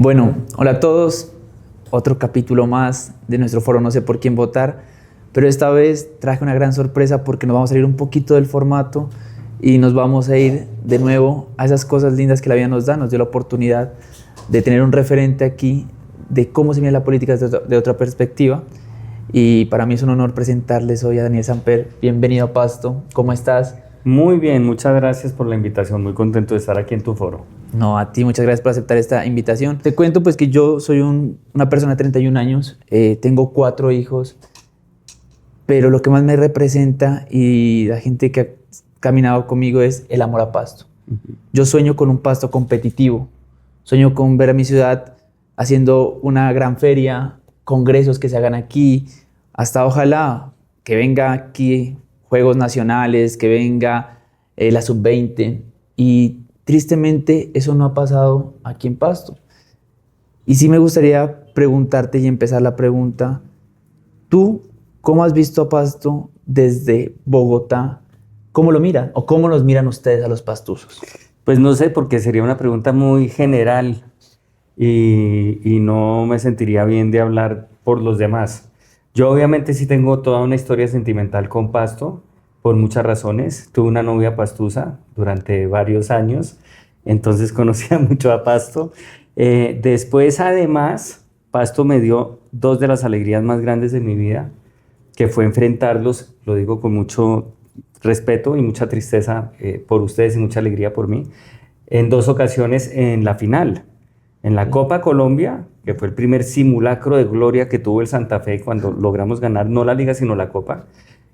Bueno, hola a todos. Otro capítulo más de nuestro foro No sé por quién votar, pero esta vez traje una gran sorpresa porque nos vamos a salir un poquito del formato y nos vamos a ir de nuevo a esas cosas lindas que la vida nos da. Nos dio la oportunidad de tener un referente aquí de cómo se mira la política de otra perspectiva, y para mí es un honor presentarles hoy a Daniel Samper. Bienvenido a Pasto, ¿cómo estás? Muy bien, muchas gracias por la invitación, muy contento de estar aquí en tu foro. No, a ti, muchas gracias por aceptar esta invitación. Te cuento pues que yo soy una persona de 31 años, tengo 4 hijos, pero lo que más me representa y la gente que ha caminado conmigo es el amor a Pasto. Yo sueño con un Pasto competitivo, sueño con ver a mi ciudad haciendo una gran feria, congresos que se hagan aquí, hasta ojalá que venga aquí Juegos Nacionales, que venga la Sub-20, y tristemente eso no ha pasado aquí en Pasto. Y sí me gustaría preguntarte y empezar la pregunta, ¿tú cómo has visto a Pasto desde Bogotá? ¿Cómo lo miran o cómo los miran ustedes a los pastusos? Pues no sé, porque sería una pregunta muy general y no me sentiría bien de hablar por los demás. Yo obviamente sí tengo toda una historia sentimental con Pasto, por muchas razones. Tuve una novia pastusa durante varios años, entonces conocía mucho a Pasto. Después, además, Pasto me dio dos de las alegrías más grandes de mi vida, que fue enfrentarlos, lo digo con mucho respeto y mucha tristeza por ustedes y mucha alegría por mí, en dos ocasiones en la final. En la Copa Colombia, que fue el primer simulacro de gloria que tuvo el Santa Fe cuando logramos ganar no la liga sino la Copa.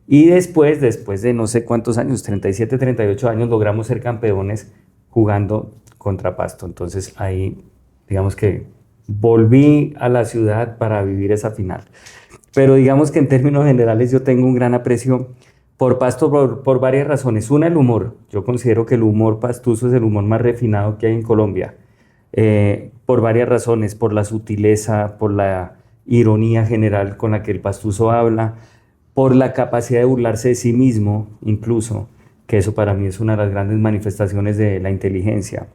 Y después de no sé cuántos años, 37, 38 años, logramos ser campeones jugando contra Pasto. Entonces ahí, digamos que volví a la ciudad para vivir esa final. Pero digamos que en términos generales yo tengo un gran aprecio por Pasto por varias razones. Una, el humor. Yo considero que el humor pastuso es el humor más refinado que hay en Colombia. Por varias razones, por la sutileza, por la ironía general con la que el pastuso habla, por la capacidad de burlarse de sí mismo, incluso, que eso para mí es una de las grandes manifestaciones de la inteligencia.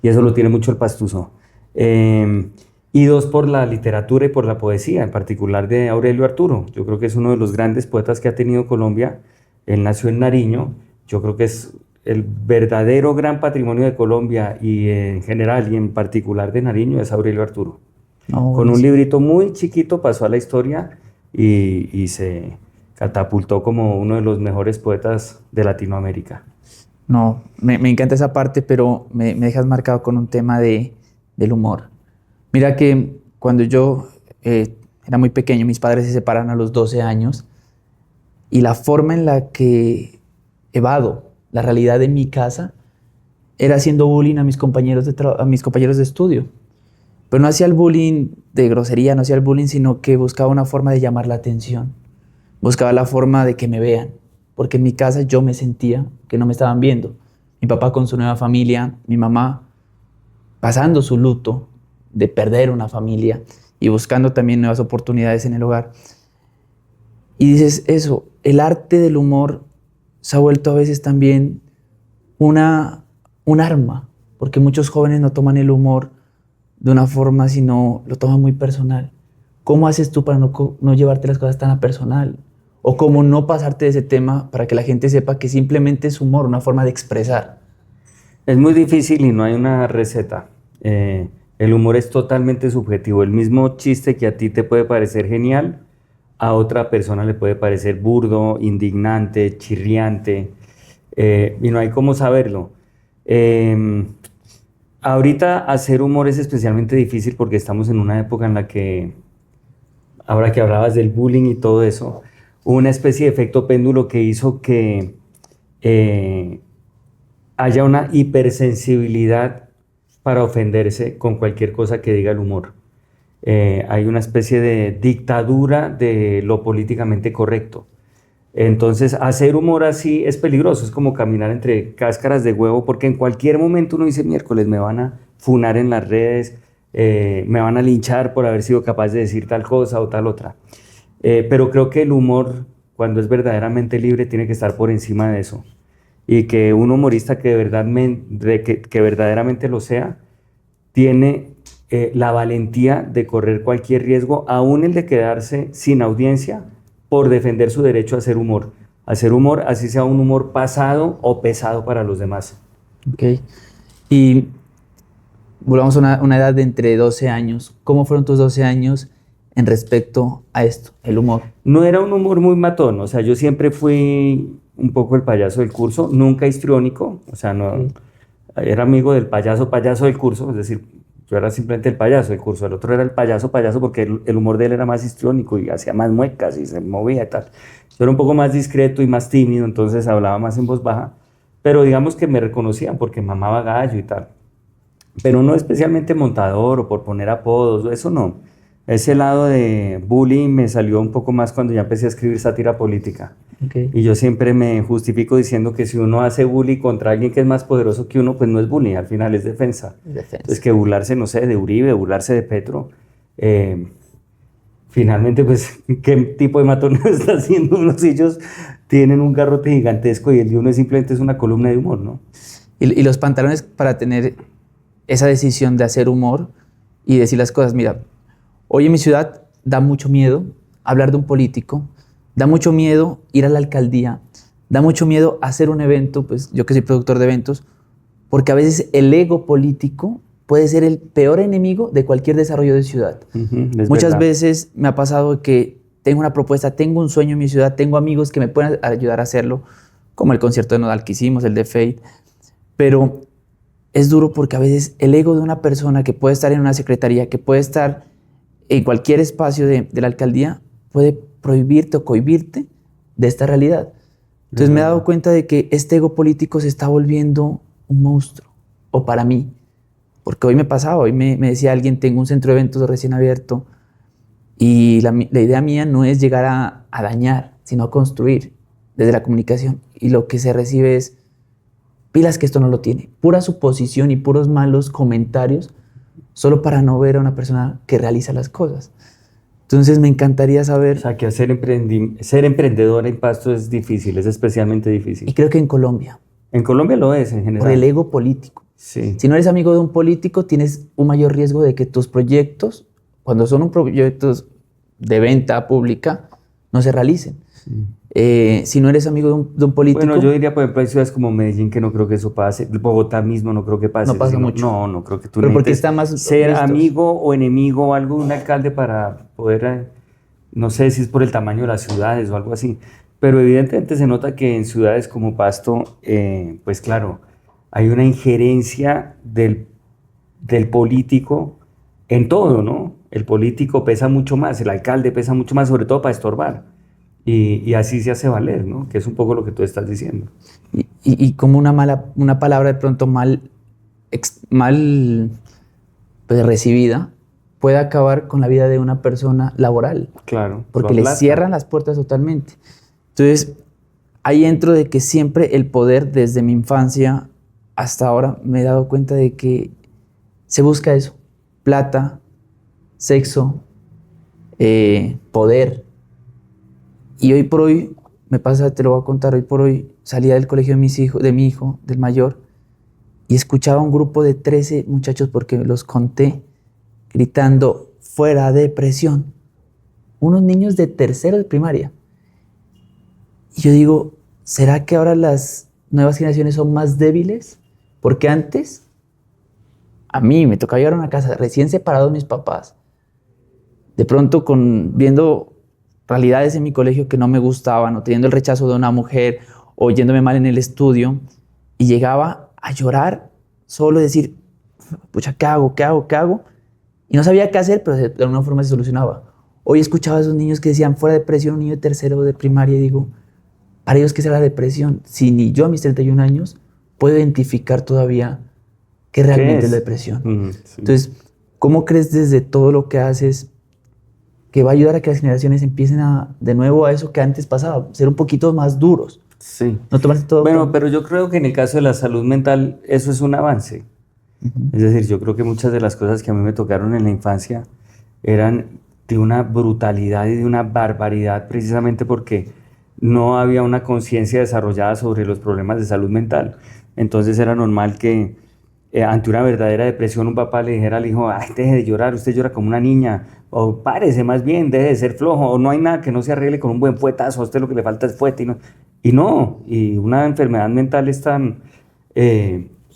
Y eso lo tiene mucho el pastuso. Y dos, por la literatura y por la poesía, en particular de Aurelio Arturo. Yo creo que es uno de los grandes poetas que ha tenido Colombia. Él nació en Nariño. Yo creo que es el verdadero gran patrimonio de Colombia y en general y en particular de Nariño es Aurelio Arturo. No, Con un buenísimo. librito muy chiquito pasó a la historia y se catapultó como uno de los mejores poetas de Latinoamérica. No, me encanta esa parte, pero me dejas marcado con un tema del humor. Mira que cuando yo era muy pequeño, mis padres se separan a los 12 años, y la forma en la que evado la realidad de mi casa era haciendo bullying a mis compañeros a mis compañeros de estudio. Pero no hacía el bullying de grosería, no hacía el bullying, sino que buscaba una forma de llamar la atención. Buscaba la forma de que me vean, porque en mi casa yo me sentía que no me estaban viendo. Mi papá con su nueva familia, mi mamá pasando su luto de perder una familia y buscando también nuevas oportunidades en el hogar. Y dices eso, el arte del humor se ha vuelto a veces también un arma, porque muchos jóvenes no toman el humor de una forma, sino lo toman muy personal. ¿Cómo haces tú para no llevarte las cosas tan a personal? O cómo no pasarte de ese tema para que la gente sepa que simplemente es humor, una forma de expresar. Es muy difícil y no hay una receta. El humor es totalmente subjetivo. El mismo chiste que a ti te puede parecer genial, a otra persona le puede parecer burdo, indignante, chirriante, y no hay cómo saberlo. Ahorita hacer humor es especialmente difícil porque estamos en una época en la que, ahora que hablabas del bullying y todo eso, hubo una especie de efecto péndulo que hizo que haya una hipersensibilidad para ofenderse con cualquier cosa que diga el humor. Hay una especie de dictadura de lo políticamente correcto. Entonces, hacer humor así es peligroso, es como caminar entre cáscaras de huevo, porque en cualquier momento uno dice, miércoles, me van a funar en las redes, me van a linchar por haber sido capaz de decir tal cosa o tal otra. Pero creo que el humor, cuando es verdaderamente libre, tiene que estar por encima de eso. Y que un humorista que verdaderamente lo sea, tiene la valentía de correr cualquier riesgo, aún el de quedarse sin audiencia, por defender su derecho a hacer humor. Hacer humor, así sea un humor pasado o pesado para los demás. Ok. Y volvamos a una edad de entre 12 años. ¿Cómo fueron tus 12 años en respecto a esto, el humor? No era un humor muy matón, o sea, yo siempre fui un poco el payaso del curso, nunca histriónico, o sea, no, era amigo del payaso del curso, es decir, yo era simplemente el payaso del curso, el otro era el payaso porque el humor de él era más histriónico y hacía más muecas y se movía y tal. Yo era un poco más discreto y más tímido, entonces hablaba más en voz baja, pero digamos que me reconocían porque mamaba gallo y tal. Pero no especialmente montador o por poner apodos, eso no. Ese lado de bullying me salió un poco más cuando ya empecé a escribir sátira política. Okay. Y yo siempre me justifico diciendo que si uno hace bullying contra alguien que es más poderoso que uno, pues no es bullying, al final es defensa. Entonces que burlarse, no sé, de Uribe, burlarse de Petro, finalmente pues qué tipo de matón está haciendo uno si ellos tienen un garrote gigantesco y el de uno simplemente es una columna de humor, ¿no? Y los pantalones para tener esa decisión de hacer humor y decir las cosas, mira, hoy en mi ciudad da mucho miedo hablar de un político, da mucho miedo ir a la alcaldía, da mucho miedo hacer un evento, pues yo que soy productor de eventos, porque a veces el ego político puede ser el peor enemigo de cualquier desarrollo de ciudad. Muchas veces me ha pasado que tengo una propuesta, tengo un sueño en mi ciudad, tengo amigos que me pueden ayudar a hacerlo, como el concierto de Nodal que hicimos, el de Fate, pero es duro porque a veces el ego de una persona que puede estar en una secretaría, que puede estar en cualquier espacio de la alcaldía, puede prohibirte o cohibirte de esta realidad. Entonces me he dado cuenta de que este ego político se está volviendo un monstruo, o para mí, porque hoy me pasaba, hoy me decía alguien, tengo un centro de eventos recién abierto y la idea mía no es llegar a dañar, sino a construir desde la comunicación, y lo que se recibe es pilas que esto no lo tiene, pura suposición y puros malos comentarios solo para no ver a una persona que realiza las cosas. Entonces me encantaría saber... O sea, que ser emprendedor en Pasto es difícil, es especialmente difícil. Y creo que en Colombia. En Colombia lo es, en general. Por el ego político. Sí. Si no eres amigo de un político, tienes un mayor riesgo de que tus proyectos, cuando son proyectos de venta pública, no se realicen. Si no eres amigo de un político... Bueno, yo diría, por ejemplo, hay ciudades como Medellín que no creo que eso pase. Bogotá mismo no creo que pase. No pasa mucho. No creo que tú pero porque está más ser listos. amigo o enemigo o algo de un alcalde para poder, no sé si es por el tamaño de las ciudades o algo así. Pero evidentemente se nota que en ciudades como Pasto, pues claro, hay una injerencia del político en todo, ¿no? El político pesa mucho más, el alcalde pesa mucho más, sobre todo para estorbar. Y así se hace valer, ¿no? Que es un poco lo que tú estás diciendo. Y como una palabra de pronto mal pues, recibida puede acabar con la vida de una persona laboral. Claro. Porque le cierran las puertas totalmente. Entonces, ahí entro de que siempre el poder, desde mi infancia hasta ahora, me he dado cuenta de que se busca eso. Plata, sexo, poder. Y hoy por hoy, me pasa, te lo voy a contar, hoy por hoy salía del colegio de mi hijo, del mayor, y escuchaba un grupo de 13 muchachos, porque los conté, gritando, fuera de presión. Unos niños de tercero de primaria. Y yo digo, ¿será que ahora las nuevas generaciones son más débiles? Porque antes, a mí me tocaba llegar a una casa recién separados mis papás, de pronto viendo realidades en mi colegio que no me gustaban, o teniendo el rechazo de una mujer, o yéndome mal en el estudio, y llegaba a llorar, solo decir, pucha, ¿qué hago? ¿Qué hago? ¿Qué hago? Y no sabía qué hacer, pero de alguna forma se solucionaba. Hoy escuchaba a esos niños que decían, fuera de depresión, un niño de tercero de primaria, y digo, para ellos, ¿qué será la depresión? Si ni yo a mis 31 años puedo identificar todavía qué realmente es la depresión. Sí. Entonces, ¿cómo crees desde todo lo que haces que va a ayudar a que las generaciones empiecen de nuevo a eso que antes pasaba, ser un poquito más duros? Sí. No tomarse todo. Bueno, pero yo creo que en el caso de la salud mental, eso es un avance. Es decir, yo creo que muchas de las cosas que a mí me tocaron en la infancia eran de una brutalidad y de una barbaridad, precisamente porque no había una conciencia desarrollada sobre los problemas de salud mental. Entonces era normal que ante una verdadera depresión, un papá le dijera al hijo, ay, deje de llorar, usted llora como una niña, o párese más bien, deje de ser flojo, o no hay nada que no se arregle con un buen fuetazo, a usted lo que le falta es fuete, y una enfermedad mental es tan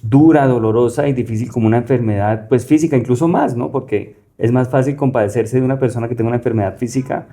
dura, dolorosa y difícil como una enfermedad pues física, incluso más, ¿no? Porque es más fácil compadecerse de una persona que tenga una enfermedad física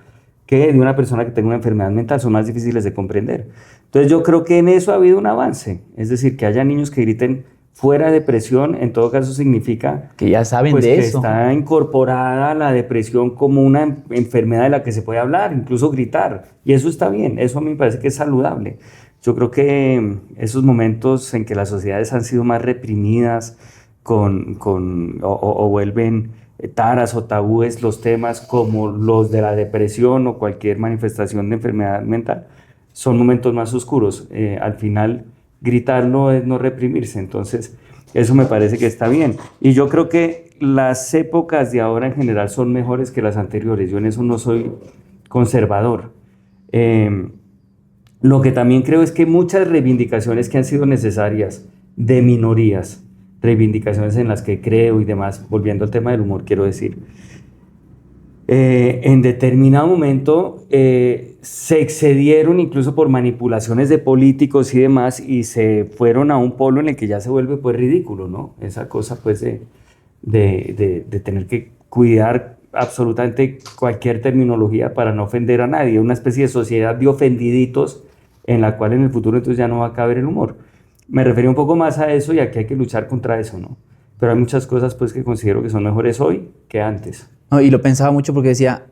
que de una persona que tenga una enfermedad mental, son más difíciles de comprender. Entonces yo creo que en eso ha habido un avance, es decir, que haya niños que griten fuera de depresión, en todo caso significa Que ya saben pues, de que eso. está incorporada la depresión como una enfermedad de la que se puede hablar, incluso gritar, y eso está bien, eso a mí me parece que es saludable. Yo creo que esos momentos en que las sociedades han sido más reprimidas o vuelven taras o tabúes los temas como los de la depresión o cualquier manifestación de enfermedad mental, son momentos más oscuros. Al final, gritarlo es no reprimirse, entonces eso me parece que está bien. Y yo creo que las épocas de ahora en general son mejores que las anteriores, yo en eso no soy conservador. Lo que también creo es que muchas reivindicaciones que han sido necesarias de minorías, reivindicaciones en las que creo y demás, volviendo al tema del humor, quiero decir, en determinado momento se excedieron incluso por manipulaciones de políticos y demás y se fueron a un polo en el que ya se vuelve pues ridículo, ¿no? Esa cosa pues de tener que cuidar absolutamente cualquier terminología para no ofender a nadie, una especie de sociedad de ofendiditos en la cual en el futuro entonces ya no va a caber el humor. Me refería un poco más a eso y aquí hay que luchar contra eso, ¿no? Pero hay muchas cosas pues que considero que son mejores hoy que antes. No, y lo pensaba mucho porque decía,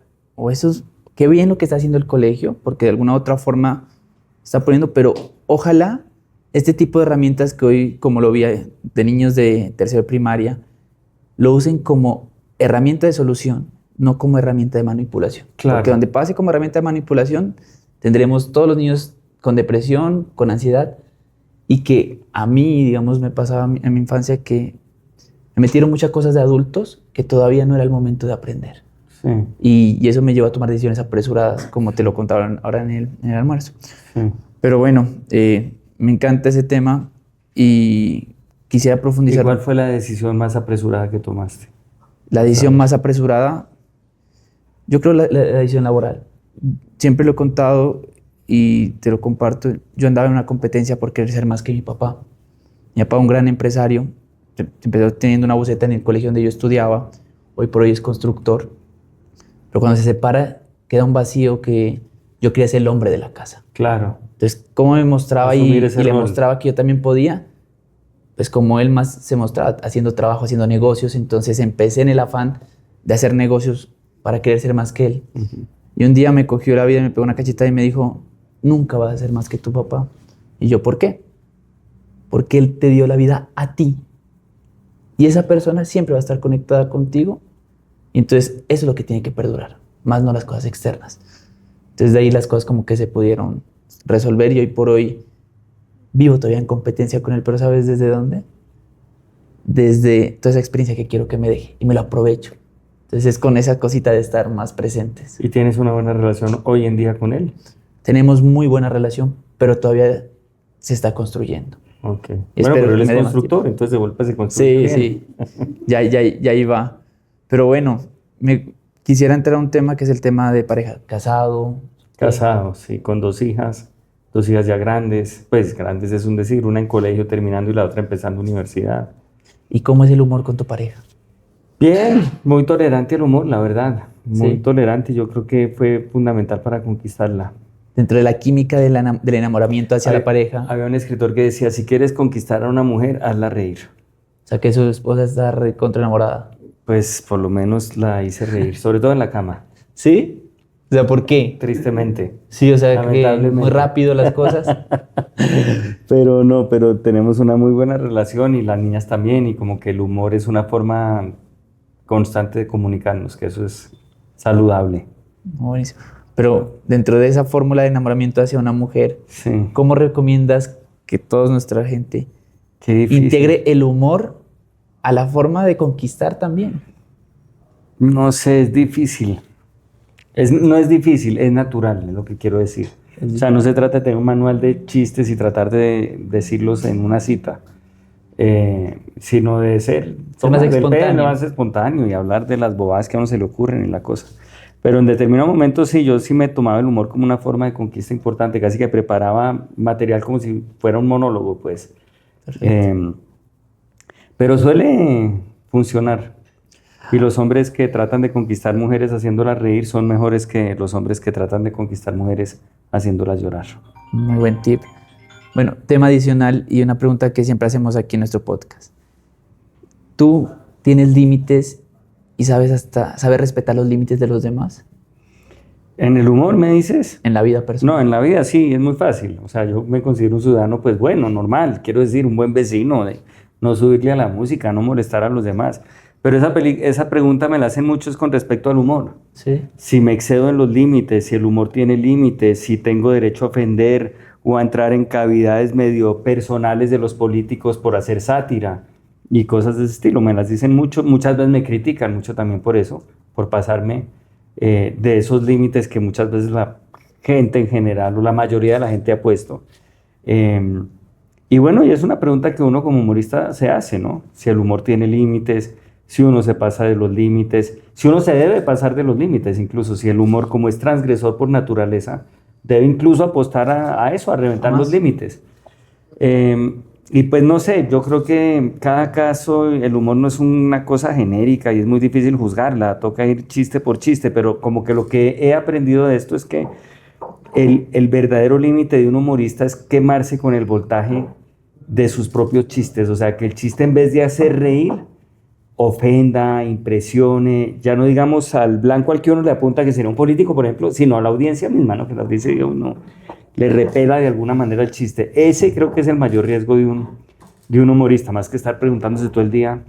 qué bien lo que está haciendo el colegio, porque de alguna u otra forma está poniendo, pero ojalá este tipo de herramientas que hoy, como lo vi de niños de tercero de primaria, lo usen como herramienta de solución, no como herramienta de manipulación. Claro. Porque donde pase como herramienta de manipulación, tendremos todos los niños con depresión, con ansiedad, y que a mí, digamos, me pasaba en mi infancia que me metieron muchas cosas de adultos que todavía no era el momento de aprender. Sí. Y eso me llevó a tomar decisiones apresuradas, como te lo contaba ahora en el almuerzo. Sí. Pero bueno, me encanta ese tema y quisiera profundizar. ¿Y cuál fue la decisión más apresurada que tomaste? La decisión más apresurada, yo creo la decisión laboral. Siempre lo he contado y te lo comparto. Yo andaba en una competencia por querer ser más que mi papá. Mi papá, un gran empresario, empezó teniendo una buceta en el colegio donde yo estudiaba, hoy por hoy es constructor, pero cuando se separa queda un vacío que yo quería ser el hombre de la casa. Claro. Entonces, ¿cómo me mostraba Asumir y ese le rol. mostraba que yo también podía? Pues como él más se mostraba haciendo trabajo, haciendo negocios, entonces empecé en el afán de hacer negocios para querer ser más que él. Uh-huh. Y un día me cogió la vida, me pegó una cachetada y me dijo, nunca vas a ser más que tu papá. Y yo, ¿por qué? Porque él te dio la vida a ti. Y esa persona siempre va a estar conectada contigo. Y entonces eso es lo que tiene que perdurar, más no las cosas externas. Entonces de ahí las cosas como que se pudieron resolver y hoy por hoy vivo todavía en competencia con él, pero ¿sabes desde dónde? Desde toda esa experiencia que quiero que me deje y me lo aprovecho. Entonces es con esa cosita de estar más presentes. ¿Y tienes una buena relación hoy en día con él? Tenemos muy buena relación, pero todavía se está construyendo. Ok. Bueno, Espero pero él que es me dé más constructor, tiempo. entonces de golpe se construye Sí, bien. sí, ya ahí va. Pero bueno, me quisiera entrar a un tema que es el tema de pareja. Casado. Casado, sí, con dos hijas ya grandes, pues grandes es un decir, una en colegio terminando y la otra empezando universidad. ¿Y cómo es el humor con tu pareja? Bien, muy tolerante al humor, la verdad, muy Sí. tolerante, yo creo que fue fundamental para conquistarla. Dentro de la química del enamoramiento hacia la pareja. Había un escritor que decía, si quieres conquistar a una mujer, hazla reír. O sea, que su esposa está recontra enamorada. Pues por lo menos la hice reír, sobre todo en la cama, ¿Sí? O sea, ¿por qué? tristemente. Sí, o sea, que Lamentablemente. muy rápido las cosas. Pero tenemos una muy buena relación y las niñas también, y como que el humor es una forma constante de comunicarnos, que eso es saludable. Buenísimo. Pero dentro de esa fórmula de enamoramiento hacia una mujer, Sí, ¿cómo recomiendas que toda nuestra gente qué difícil. integre el humor a la forma de conquistar también? No sé, es difícil. No es difícil, es natural, es lo que quiero decir. O sea, no se trata de tener un manual de chistes y tratar de decirlos en una cita. sino de ser más espontáneo. más espontáneo y hablar de las bobadas que a uno se le ocurren y la cosa. Pero en determinado momento sí, yo sí me tomaba el humor como una forma de conquista importante, casi que preparaba material como si fuera un monólogo, pues. Perfecto. Pero suele funcionar. Y los hombres que tratan de conquistar mujeres haciéndolas reír son mejores que los hombres que tratan de conquistar mujeres haciéndolas llorar. Muy buen tip. Bueno, tema adicional y una pregunta que siempre hacemos aquí en nuestro podcast. ¿Tú tienes límites y sabes respetar los límites de los demás ¿En el humor me dices? en la vida personal? No, en la vida sí, es muy fácil. O sea, yo me considero un ciudadano, pues bueno, normal. Quiero decir, un buen vecino, de no subirle a la música, no molestar a los demás. Pero esa pregunta me la hacen muchos con respecto al humor. Sí. Si me excedo en los límites, si el humor tiene límites, si tengo derecho a ofender o a entrar en cavidades medio personales de los políticos por hacer sátira y cosas de ese estilo. Me las dicen mucho, muchas veces me critican mucho también por eso, por pasarme de esos límites que muchas veces la gente en general o la mayoría de la gente ha puesto. Y bueno, y es una pregunta que uno como humorista se hace, ¿no? Si el humor tiene límites, si uno se pasa de los límites, si uno se debe pasar de los límites, incluso si el humor como es transgresor por naturaleza, debe incluso apostar a eso, a reventar los límites. Y pues no sé, yo creo que cada caso, el humor no es una cosa genérica y es muy difícil juzgarla, toca ir chiste por chiste, pero como que lo que he aprendido de esto es que el verdadero límite de un humorista es quemarse con el voltaje de sus propios chistes, o sea, que el chiste en vez de hacer reír, ofenda, impresione, ya no digamos al blanco al que uno le apunta que sería un político, por ejemplo, sino a la audiencia misma, ¿no? Que la audiencia diga uno le repela de alguna manera el chiste. Ese creo que es el mayor riesgo de un humorista, más que estar preguntándose todo el día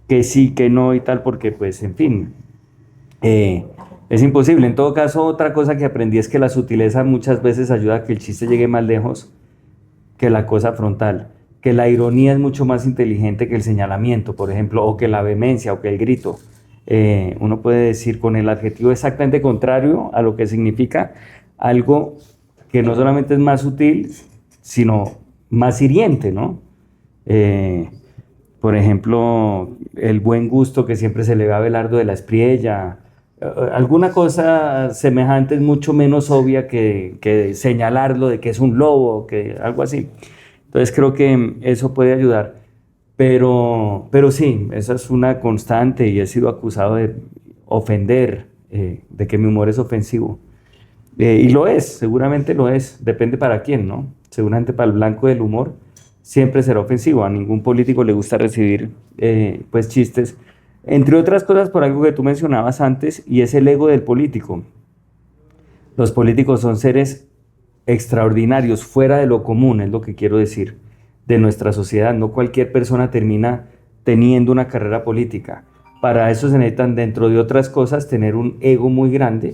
que sí, que no y tal, porque pues, en fin, es imposible. En todo caso, otra cosa que aprendí es que la sutileza muchas veces ayuda a que el chiste llegue más lejos que la cosa frontal, que la ironía es mucho más inteligente que el señalamiento, por ejemplo, o que la vehemencia o que el grito. Uno puede decir con el adjetivo exactamente contrario a lo que significa algo que no solamente es más sutil, sino más hiriente, ¿no? Por ejemplo, el buen gusto que siempre se le ve a Abelardo de la Espriella, alguna cosa semejante es mucho menos obvia que señalarlo de que es un lobo, que algo así. Entonces creo que eso puede ayudar. Pero sí, esa es una constante y he sido acusado de ofender, de que mi humor es ofensivo. Y lo es, seguramente lo es, depende para quién, ¿no? Seguramente para el blanco del humor siempre será ofensivo, a ningún político le gusta recibir pues chistes, entre otras cosas por algo que tú mencionabas antes, y es el ego del político. Los políticos son seres extraordinarios, fuera de lo común, es lo que quiero decir, de nuestra sociedad. No cualquier persona termina teniendo una carrera política. Para eso se necesitan, dentro de otras cosas, tener un ego muy grande,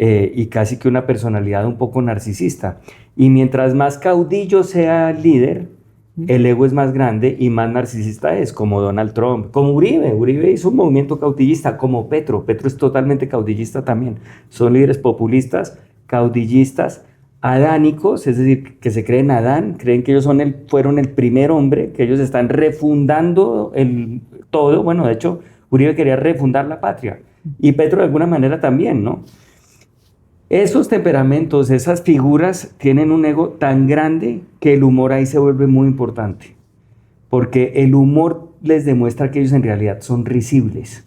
y casi que una personalidad un poco narcisista. Y mientras más caudillo sea el líder, el ego es más grande y más narcisista es, como Donald Trump, como Uribe. Uribe hizo un movimiento caudillista, como Petro. Petro es totalmente caudillista también. Son líderes populistas, caudillistas, adánicos, es decir, que se creen Adán, creen que ellos fueron el primer hombre, que ellos están refundando todo. Bueno, de hecho, Uribe quería refundar la patria. Y Petro de alguna manera también, ¿no? Esos temperamentos, esas figuras tienen un ego tan grande que el humor ahí se vuelve muy importante, porque el humor les demuestra que ellos en realidad son risibles.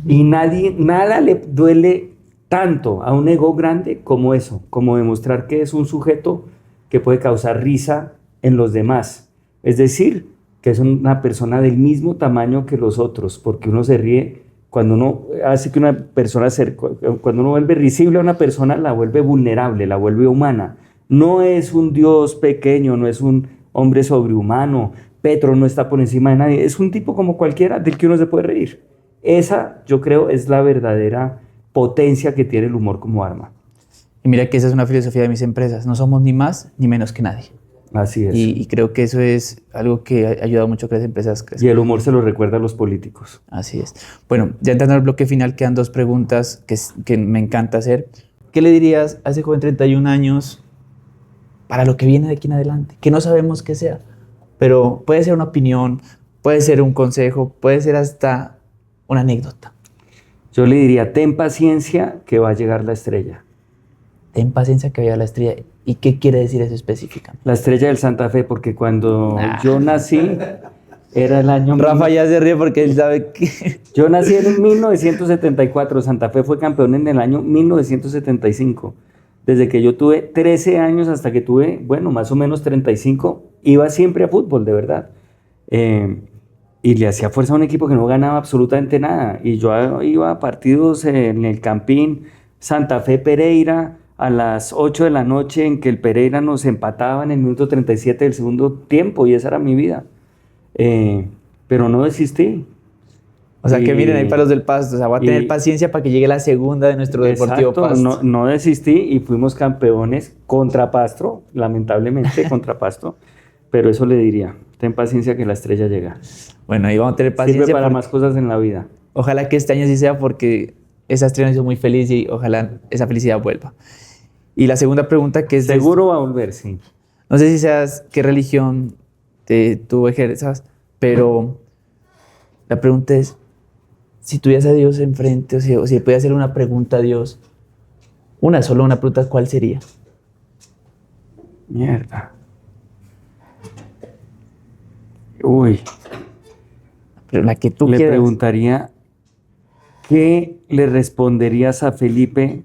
Y nada le duele tanto a un ego grande como eso, como demostrar que es un sujeto que puede causar risa en los demás. Es decir, que es una persona del mismo tamaño que los otros, porque uno se ríe. Cuando uno hace que una persona, cuando uno vuelve risible a una persona, la vuelve vulnerable, la vuelve humana. No es un Dios pequeño, no es un hombre sobrehumano. Petro no está por encima de nadie. Es un tipo como cualquiera del que uno se puede reír. Esa, yo creo, es la verdadera potencia que tiene el humor como arma. Y mira que esa es una filosofía de mis empresas. No somos ni más ni menos que nadie. Así es. Y creo que eso es algo que ha ayudado mucho a que las empresas crezcan. Y el humor se lo recuerda a los políticos. Así es. Bueno, ya entrando al bloque final, quedan dos preguntas que me encanta hacer. ¿Qué le dirías a ese joven de 31 años para lo que viene de aquí en adelante? Que no sabemos qué sea, pero puede ser una opinión, puede ser un consejo, puede ser hasta una anécdota. Yo le diría, ten paciencia que va a llegar la estrella. Ten paciencia que vaya la estrella. ¿Y qué quiere decir eso específicamente? La estrella del Santa Fe, porque cuando yo nací, era el año... Rafa ya se ríe porque él sabe que... Yo nací en 1974, Santa Fe fue campeón en el año 1975. Desde que yo tuve 13 años hasta que tuve, bueno, más o menos 35, iba siempre a fútbol, de verdad. Y le hacía fuerza a un equipo que no ganaba absolutamente nada. Y yo iba a partidos en el Campín, Santa Fe Pereira, a las 8 de la noche, en que el Pereira nos empataba en el minuto 37 del segundo tiempo, y esa era mi vida. Pero no desistí. O sea, que miren ahí para los del Pasto, o sea, voy a tener paciencia para que llegue la segunda de nuestro Deportivo Pasto. No desistí y fuimos campeones contra Pasto, lamentablemente contra Pasto, pero eso le diría, ten paciencia que la estrella llega. Bueno, ahí vamos a tener paciencia. Sirve para más cosas en la vida. Ojalá que este año sí sea, porque esa estrella nos hizo muy feliz y ojalá esa felicidad vuelva. Y la segunda pregunta que es... Seguro va a volver, sí. No sé si seas qué religión tú ejerzas, pero la pregunta es, si tuvieras a Dios enfrente, o si pudieras hacer una pregunta a Dios, solo una pregunta, ¿cuál sería? Mierda. Uy. Pero la que tú le quieras. Preguntaría, ¿qué le responderías a Felipe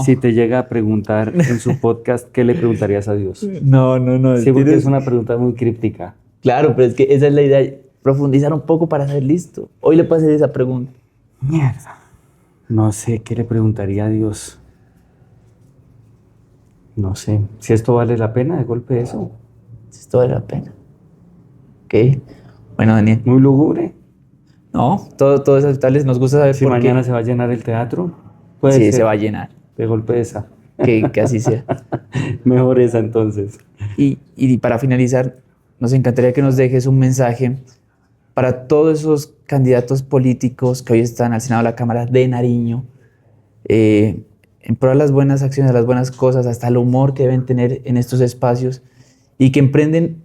si te llega a preguntar en su podcast qué le preguntarías a Dios? No. Sí, porque es una pregunta muy críptica. Claro, pero es que esa es la idea, profundizar un poco para ser listo. Hoy le puedo hacer esa pregunta. Mierda. No sé, ¿qué le preguntaría a Dios? No sé, si esto vale la pena de golpe eso. Si esto vale la pena. Ok. Bueno, Daniel. Muy lúgubre. No, todo es aceptable. Nos gusta saber si por qué. Si mañana se va a llenar el teatro. Puede ser. Se va a llenar. De golpe esa. Que así sea. Mejor esa entonces. Y para finalizar, nos encantaría que nos dejes un mensaje para todos esos candidatos políticos que hoy están al Senado de la Cámara de Nariño, en pro de las buenas acciones, de las buenas cosas, hasta el humor que deben tener en estos espacios, y que emprenden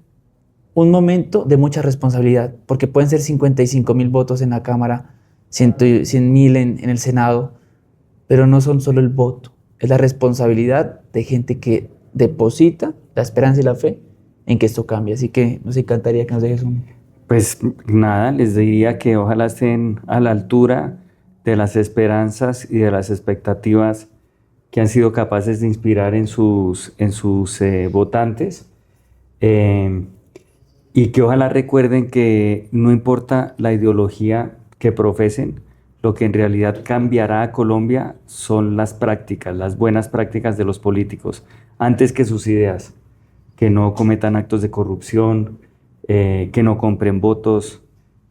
un momento de mucha responsabilidad, porque pueden ser 55,000 votos en la Cámara, 100,000 en el Senado, pero no son solo el voto, es la responsabilidad de gente que deposita la esperanza y la fe en que esto cambie. Así que nos encantaría que nos dejes un... Pues nada, les diría que ojalá estén a la altura de las esperanzas y de las expectativas que han sido capaces de inspirar en sus votantes, y que ojalá recuerden que no importa la ideología que profesen, lo que en realidad cambiará a Colombia son las prácticas, las buenas prácticas de los políticos, antes que sus ideas, que no cometan actos de corrupción, que no compren votos,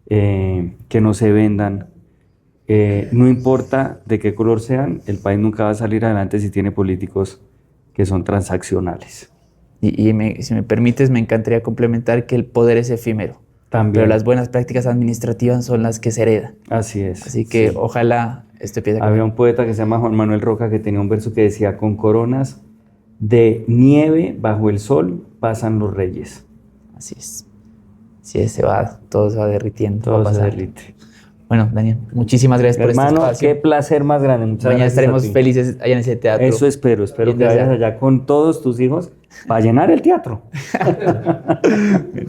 que no se vendan. No importa de qué color sean, el país nunca va a salir adelante si tiene políticos que son transaccionales. Si me permites, me encantaría complementar que el poder es efímero. También. Pero las buenas prácticas administrativas son las que se heredan. Así es. Así que ojalá esto empiece a cambiar. Había un poeta que se llama Juan Manuel Roca que tenía un verso que decía: con coronas de nieve bajo el sol pasan los reyes. Así es. Sí, todo se va derritiendo. Todo se derrite. Bueno, Daniel, muchísimas gracias por este espacio. Hermano, qué placer más grande. Muchas Mañana gracias. Estaremos felices allá en ese teatro. Eso espero que vayas allá con todos tus hijos para llenar el teatro.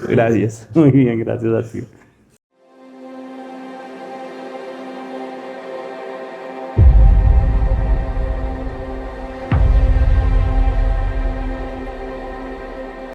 Gracias. Muy bien, gracias a ti.